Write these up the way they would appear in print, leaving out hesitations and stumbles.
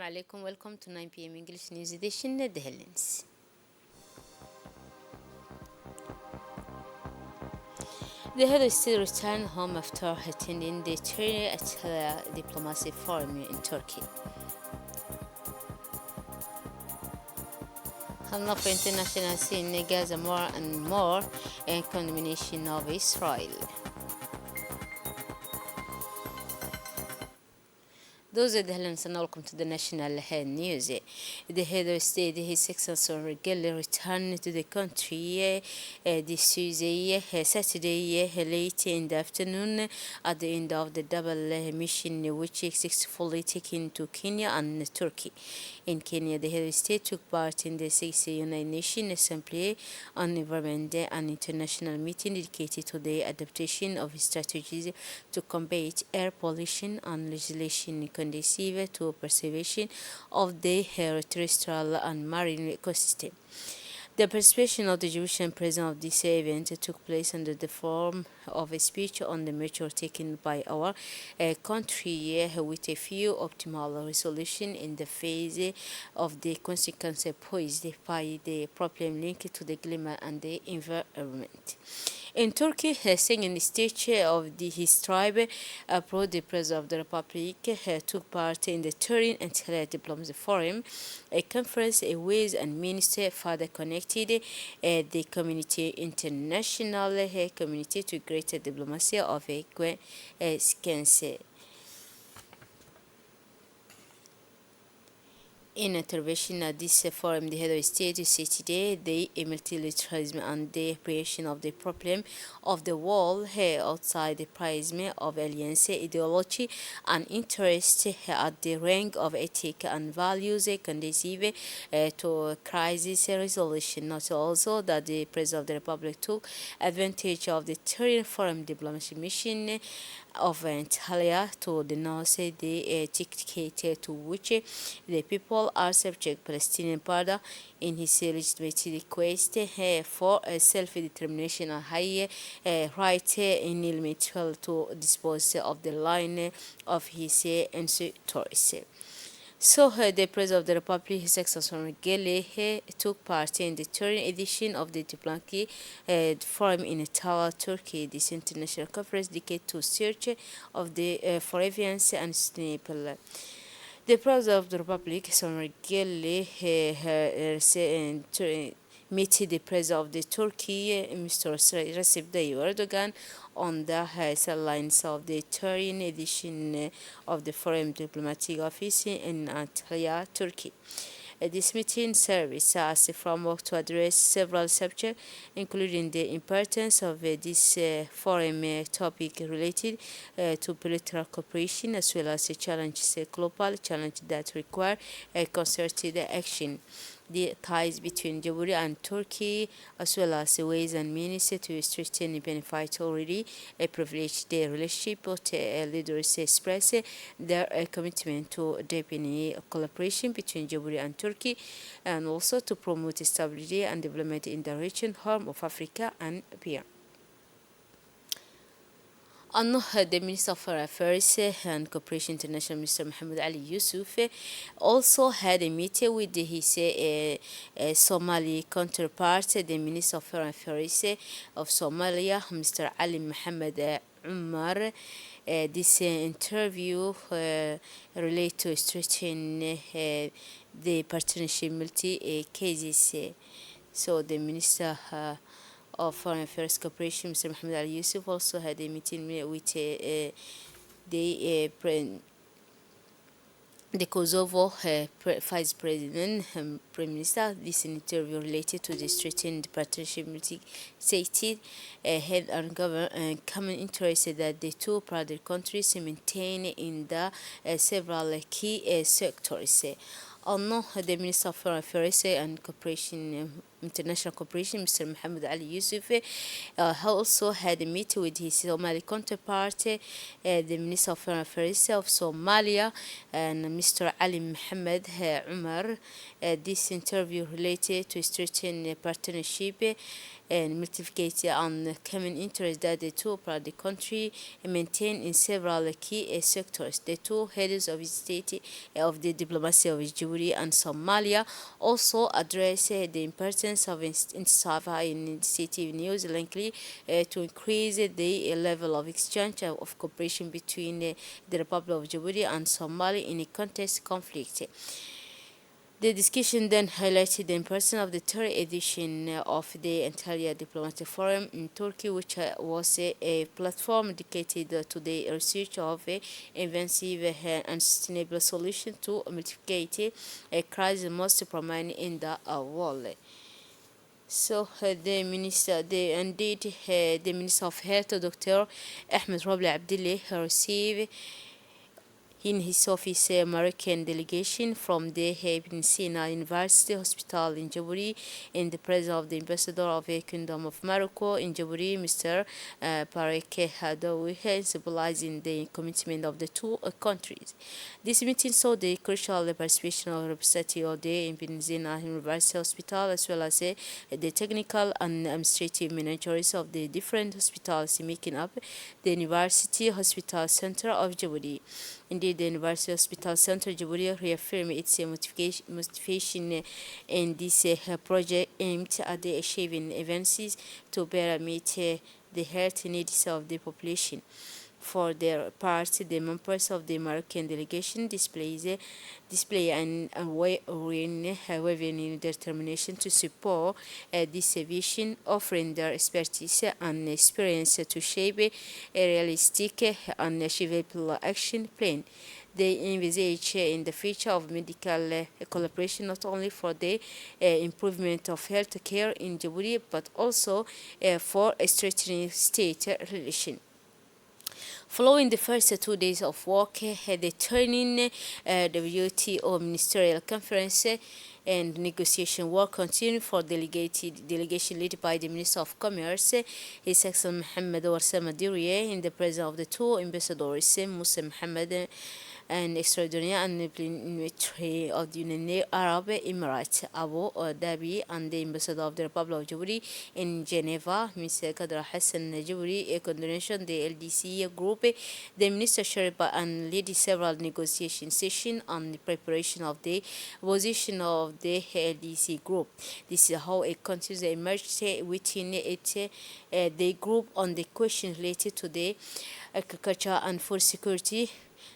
alaikum. Welcome to 9 p.m. English News Edition. The headlines. The head of state returned home after attending the Trilateral Diplomacy Forum in Turkey. Hannah for international scene Gaza more and more in condemnation of Israel. Those are the headlines and welcome to the national news. The head of state, His Excellency Regal, returned to the country this Tuesday, Saturday, late in the afternoon, at the end of the double mission, which is successfully taken to Kenya and Turkey. In Kenya, the head of state took part in the 6th United Nations Assembly on Environment and international meeting dedicated to the adaptation of strategies to combat air pollution and legislation conducive to preservation of the terrestrial and marine ecosystem. The participation of the Egyptian president of this event took place under the form of a speech on the measure taken by our country with a few optimal resolution in the face of the consequences posed by the problem linked to the climate and the environment. In Turkey, second stage of his tribe abroad, the President of the Republic took part in the Turin Anti-smuggling Diplomacy Forum, a conference with and minister further connected the community, international community, to greater diplomacy of a cancer. In intervention at this forum, the head of state said today the multilateralism and the appreciation of the problem of the world outside the prism of alliance ideology and interest at the rank of ethic and values conducive to crisis resolution. Not also that the President of the Republic took advantage of the Turin Forum diplomacy mission of Antalya to denounce the dictatorship to which the people are subject. Palestinian Party, in his legitimate request for self-determination and high right inalienable to dispose of the line of his ancestors. So, the President of the Republic, His Excellency Gele, took part in the third edition of the Diplomatic Forum in Antalya, Turkey. This international conference dedicated to search of the forevians and sustainable. The President of the Republic, His Gele, met the President of the Turkey, Mr. Recep Tayyip Erdogan, on the sidelines of the third edition of the Foreign Diplomatic Office in Antalya, Turkey. This meeting serves as a framework to address several subjects, including the importance of this forum topic related to bilateral cooperation, as well as challenges, global challenges that require concerted action. The ties between Djibouti and Turkey, as well as the ways and means to strengthen benefit already a privileged relationship. Both leaders express their commitment to deepening collaboration between Djibouti and Turkey, and also to promote stability and development in the region, Horn of Africa and beyond. And the Minister of Foreign Affairs and Cooperation International, Mr. Mohammed Ali Yusuf, also had a meeting with his Somali counterpart, the Minister of Foreign Affairs of Somalia, Mr. Ali Mohammed Umar. This interview relates to strengthening the partnership multi cases. So the Minister of Foreign Affairs Cooperation, Mr. Mohammed Ali Yusuf, also had a meeting with the Kosovo Vice President and Prime Minister. This interview related to the strengthened partnership stated had and common interest that the two brother countries maintain in the several key sectors. on the Minister of Foreign Affairs and Cooperation, International Cooperation, Mr. Mohammed Ali Yusuf, also had a meeting with his Somali counterpart, the Minister of Foreign Affairs of Somalia, and Mr. Ali Mohammed Umar. This interview related to strengthen partnership and mitigate on common interests that the two part the country maintain in several key sectors. The two heads of state of the diplomacy of Djibouti and Somalia also address the importance of Insafa in city news likely to increase the level of exchange of cooperation between the Republic of Djibouti and Somalia in a contest conflict. The discussion then highlighted the importance of the third edition of the Antalya Diplomatic Forum in Turkey, which was a platform dedicated to the research of inventive and sustainable solutions to mitigate a crisis most prominent in the world. So the Minister of Health, Dr. Ahmed Roble Abdullah, received in his office American delegation from the Ibn Sina University Hospital in Djibouti in the presence of the ambassador of the Kingdom of Morocco in Djibouti, Mr. Parek Hadoui, symbolizing the commitment of the two countries. This meeting saw the crucial participation of representatives of the Ibn Sina University Hospital as well as the technical and administrative managers of the different hospitals making up the University Hospital Center of Djibouti. Indeed, the University Hospital Center Djibouti reaffirmed its motivation in this project aimed at the achieving advances to better meet the health needs of the population. For their part, the members of the American delegation display an unwavering determination to support this vision, offering their expertise and experience to shape a realistic and achievable action plan. They envisage in the future of medical collaboration not only for the improvement of health care in Djibouti but also for strengthening state relations. Following the first 2 days of work, the turning WTO Ministerial Conference and negotiation work continued for delegation led by the Minister of Commerce, His Excellency Mohammed Warsama Duriye, in the presence of the two ambassadors, Musa Mohammed and extraordinary and plenary of the United Arab Emirates, Abu Dhabi, and the ambassador of the Republic of Djibouti in Geneva, Mr. Qadr Hassan Djibouti, a coordination the LDC group. The minister chaired and led several negotiation sessions on the preparation of the position of the LDC group. This is how it continues to emerge within it, the group on the questions related to the agriculture and food security,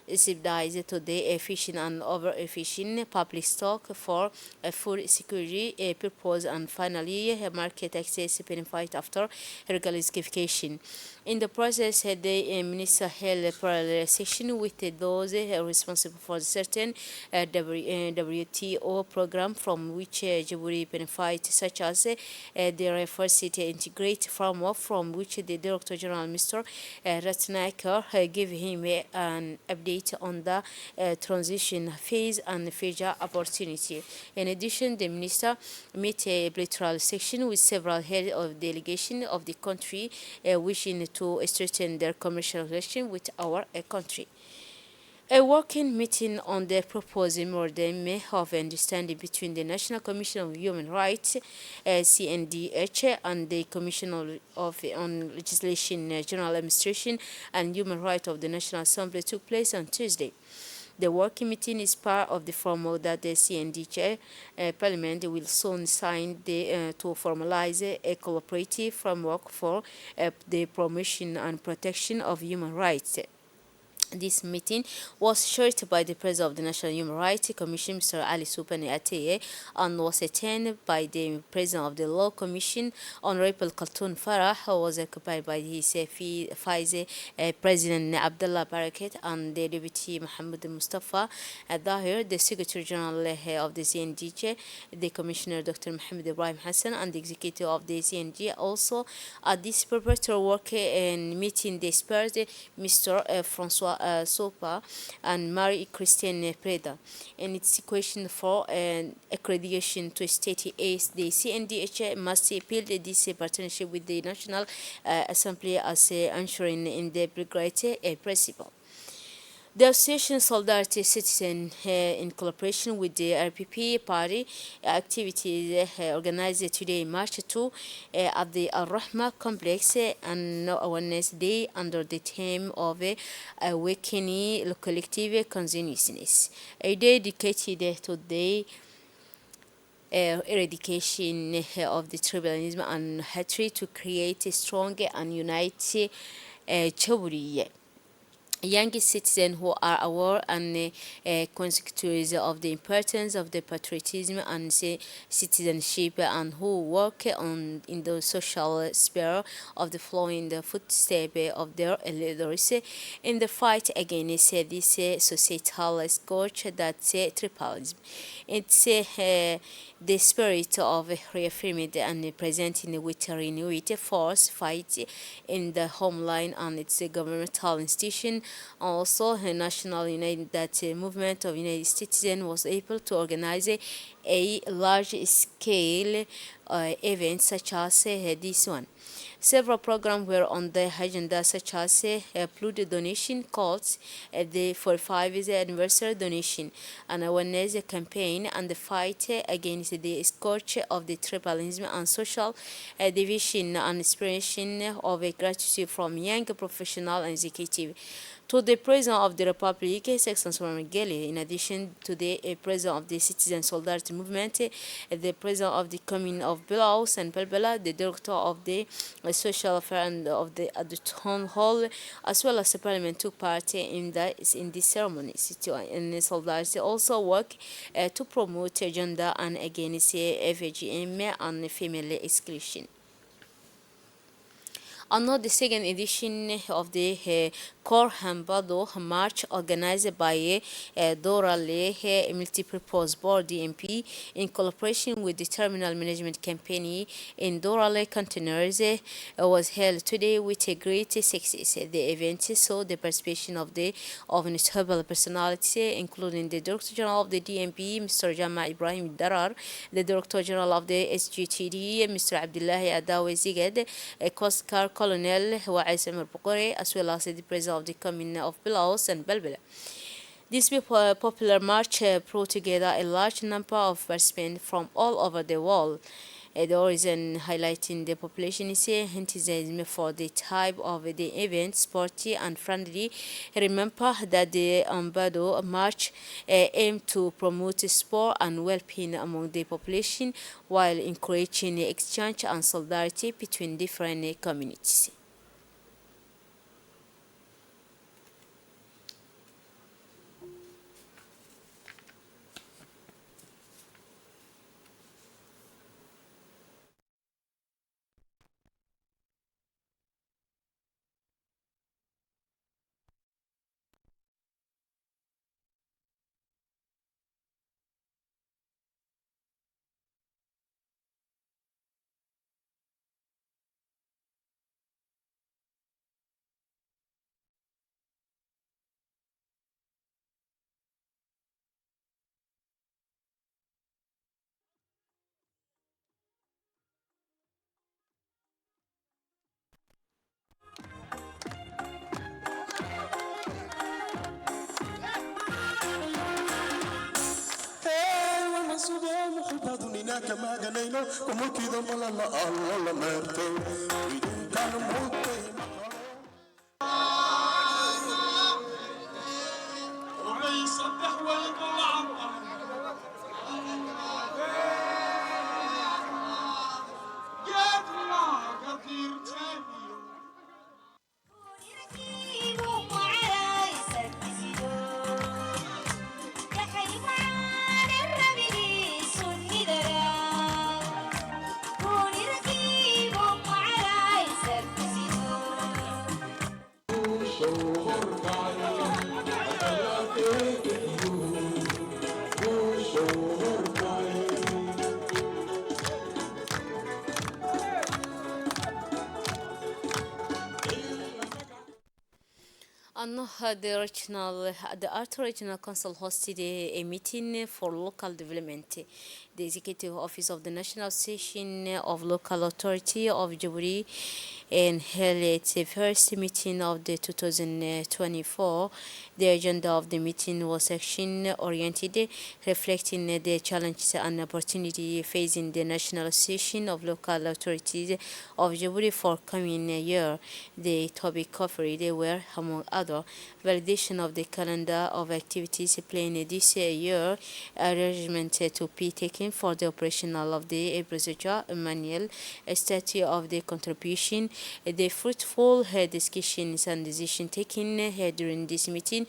subsidized to the efficient and over-efficient public stock for food security purpose, and finally market access benefit after regularization. In the process, the minister held parallel session with those responsible for certain WTO program from which Djibouti benefit, such as the University Integrate framework, from which the Director General Mr. Ratnaker gave him an update on the transition phase and future opportunity. In addition, the minister met a bilateral section with several heads of delegation of the country wishing to strengthen their commercial relation with our country. A working meeting on the proposed memorandum of understanding between the National Commission of Human Rights (CNDH) and the Commission on Legislation, General Administration and Human Rights of the National Assembly took place on Tuesday. The working meeting is part of the framework that the CNDH Parliament will soon sign to formalize a cooperative framework for the promotion and protection of human rights. This meeting was chaired by the President of the National Human Rights Commission, Mr. Ali Supani Ateye, and was attended by the President of the Law Commission, Honorable Khaltoon Farah, who was occupied by his Vice President Abdullah Barakat and the Deputy Muhammad Mustafa Dahir, the Secretary General of the CNDJ, the Commissioner Dr. Mohammed Ibrahim Hassan, and the Executive of the CNG. Also, at this preparatory work and meeting, they spared Mr. Francois Sopa and Marie-Christine Preda. And it's question for accreditation to state aids. The CNDH must build this partnership with the National Assembly as ensuring in the integrity principle. The Association Solidarity Citizen, in collaboration with the RPP party, activities organized today, March 2, at the Al Rahma complex and Awareness Day under the theme of Awakening Collective Consciousness, a day dedicated to the eradication of the tribalism and hatred to create a strong and united Choburi. Young citizens who are aware and conscious of the importance of the patriotism and citizenship and who work on in the social sphere of the following the footsteps of their leaders in the fight against this societal scourge that's tribalism. It's the spirit of reaffirmed and presenting with renewed force fight in the homeland and its governmental institution. Also, the National United that movement of United Citizens was able to organize a large-scale event such as this one. Several programs were on the agenda, such as blood donation calls, the 45th anniversary donation, an awareness campaign, and the fight against the scourge of the tribalism and social division and inspiration of a gratitude from young professional and executive. To the President of the Republic, Section Geli, in addition to the President of the Citizen Solidarity Movement, the President of the Commune of Belarus and Belbela, the Director of the Social Affairs and of the at the Town Hall, as well as the Parliament took part in this ceremony. And Solidarity also work to promote gender and against FGM and female exclusion. Another second edition of the Core Hambado March organized by Dorale Multipurpose Board DMP in collaboration with the Terminal Management Company in Dorale Containers was held today with a great success. The event saw the participation of notable personalities, including the Director General of the DMP, Mr. Jama Ibrahim Darar, the Director General of the SGTD, Mr. Abdullahi Adawi Zigad, Coast Guard Colonel Wa'is Amir Bukore, as well as the President of the Commune of Belarus and Belbela. This popular march brought together a large number of participants from all over the world. The reason highlighting the population is enthusiasm for the type of the event, sporty and friendly. Remember that the Ambado March aimed to promote sport and well-being among the population while encouraging exchange and solidarity between different communities. كما غنينا وملكي ضم الله مرتي كان ملكي ويصبح ويطلع جات ما كثير تاني The Art Regional Council hosted a meeting for local development. The Executive Office of the National Association of Local Authority of Djibouti and held its first meeting of the 2024. The agenda of the meeting was action-oriented, reflecting the challenges and opportunity facing the National Association of Local Authorities of Djibouti for coming year. The topic covered were, among other, validation of the calendar of activities planned this year, arrangement to be taken for the operational of the procedure manual, a study of the contribution, the fruitful discussions and decision taken during this meeting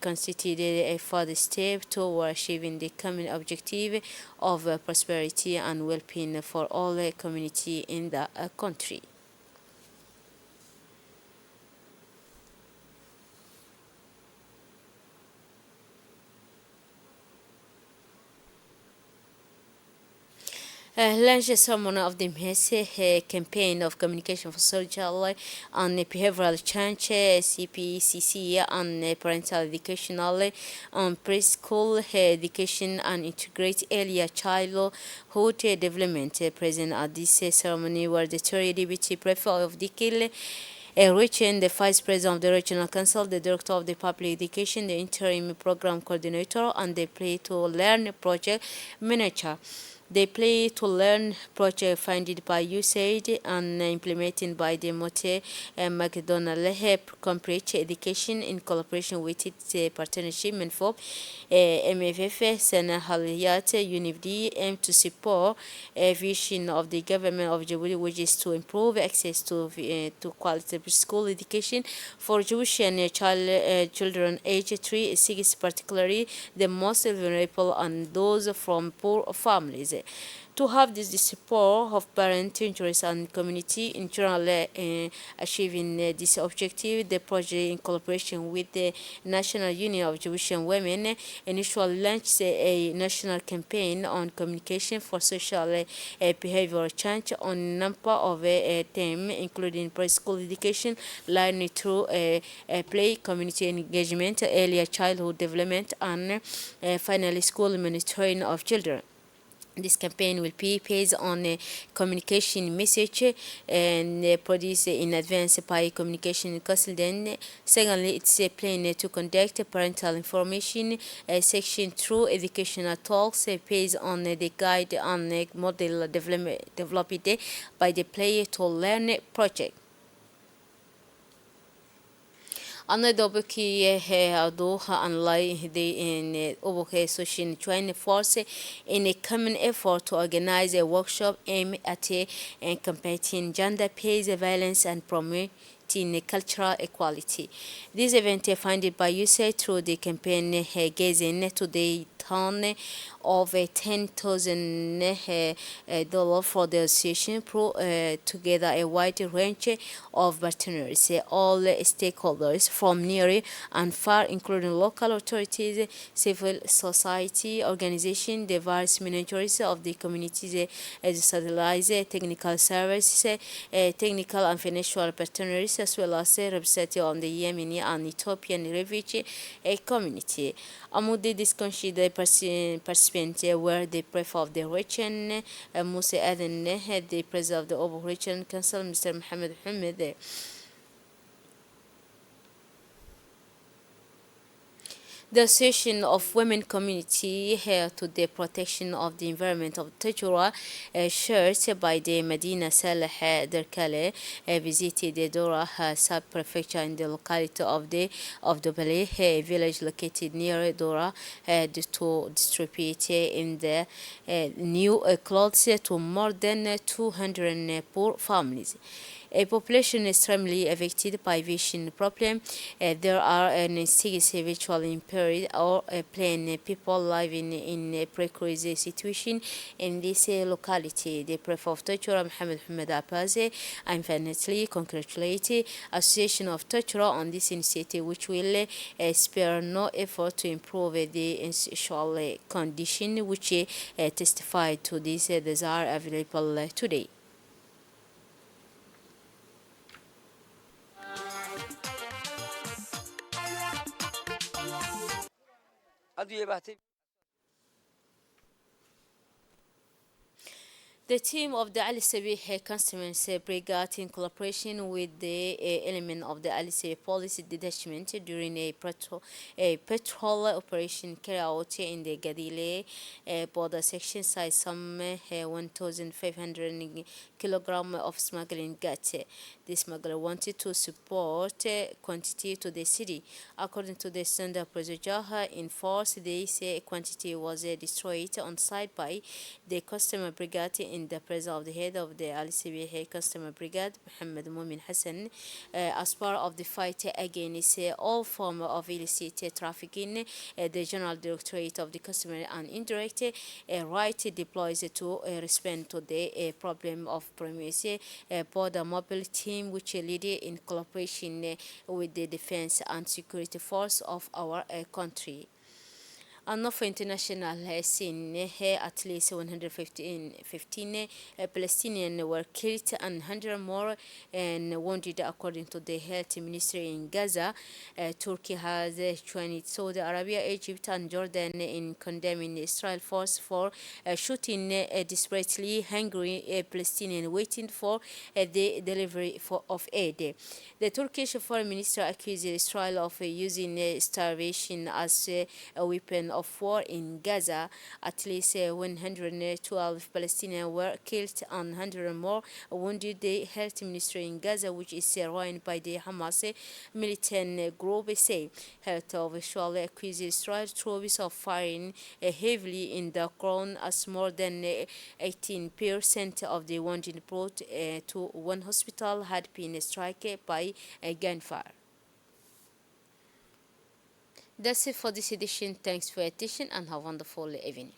constituted a further step toward achieving the common objective of prosperity and well-being for all community in the country. Launch ceremony of the MESE campaign of communication for social and behavioral change CPCC and parental educational and preschool education and integrate earlier childhood development. Present at this ceremony were the Tory Deputy Prefect of Dikil, Richard, the Vice President of the Regional Council, the Director of the Public Education, the Interim Program Coordinator, and the Play to Learn Project Manager. The Play to Learn project funded by USAID and implemented by the Mote McDonald Complete Education in collaboration with its partnership Menfo MFF Sana Haliyat UNIFD aim to support a vision of the government of Djibouti, which is to improve access to quality preschool education for Jewish and children aged 3-6, particularly the most vulnerable and those from poor families. To have this the support of parents, teachers, and community in general achieving this objective, the project in collaboration with the National Union of Jewish Women initially launched a national campaign on communication for social behavioral change on a number of themes, including preschool education, learning through play, community engagement, earlier childhood development, and finally school monitoring of children. This campaign will be based on a communication message and produced in advance by communication consultant. Secondly, it's a plan to conduct parental information section through educational talks based on the guide and model developed by the Play to Learn project. Another key Doha and lie in Oboke Social join force in a common effort to organize a workshop aimed at combating gender-based violence and promoting cultural equality. This event is funded by USAID through the campaign Gazing to the tone of $10,000 for the association, together a wide range of partners, all stakeholders from near and far, including local authorities, civil society organizations, the various ministries of the communities, decentralized technical services, technical and financial partners, as well as representatives on the Yemeni and Ethiopian refugee community. Among the discussion, the participants were the prefect of the region, Musa Aden, the president of the Obo Region Council, Mr. Mohammed Hamid. The Association of Women Community here to the Protection of the Environment of Tajura, shared by the Medina Saleh Derkale, visited the Dora sub-prefecture in the locality of the Bale village located near Dora to distribute in the new clothes to more than 200 poor families. A population extremely affected by vision problem. There are 6 visually impaired or plain people living in a precarious situation in this locality. The Prefect of Tajura, Mohammed Hamid Abaze, unfortunately congratulate Association of Tajura on this initiative, which will spare no effort to improve the social condition, which testified to this desire available today. The team of the Ali Sabih Customers Brigade, in collaboration with the element of the Ali Sabih Police Detachment during a patrol operation carried out in the Gadile border section, size some 1,500 kilogram of smuggling got. The smuggler wanted to support quantity to the city. According to the standard procedure in force, this quantity was destroyed on site by the customer brigade in the presence of the head of the LCBH customer brigade, Mohammed Mumin Hassan, as part of the fight against all form of illicit trafficking. The General Directorate of the Customer and Indirect Right deploys to respond to the problem of premise border mobile team, which lead in collaboration with the defense and security force of our country. And for international scene, at least 115 Palestinians were killed and 100 more and wounded, according to the health ministry in Gaza. Turkey has joined Saudi Arabia, Egypt, and Jordan in condemning Israel force for shooting desperately hungry Palestinians waiting for the delivery of aid. The Turkish foreign minister accused Israel of using starvation as a weapon of war in Gaza. At least 112 Palestinians were killed and 100 more wounded. The health ministry in Gaza, which is run by the Hamas militant group, say health officials accused Israel troops of firing heavily in the ground, as more than 18% of the wounded brought to one hospital had been struck by a gunfire. That's it for this edition. Thanks for your attention and have a wonderful evening.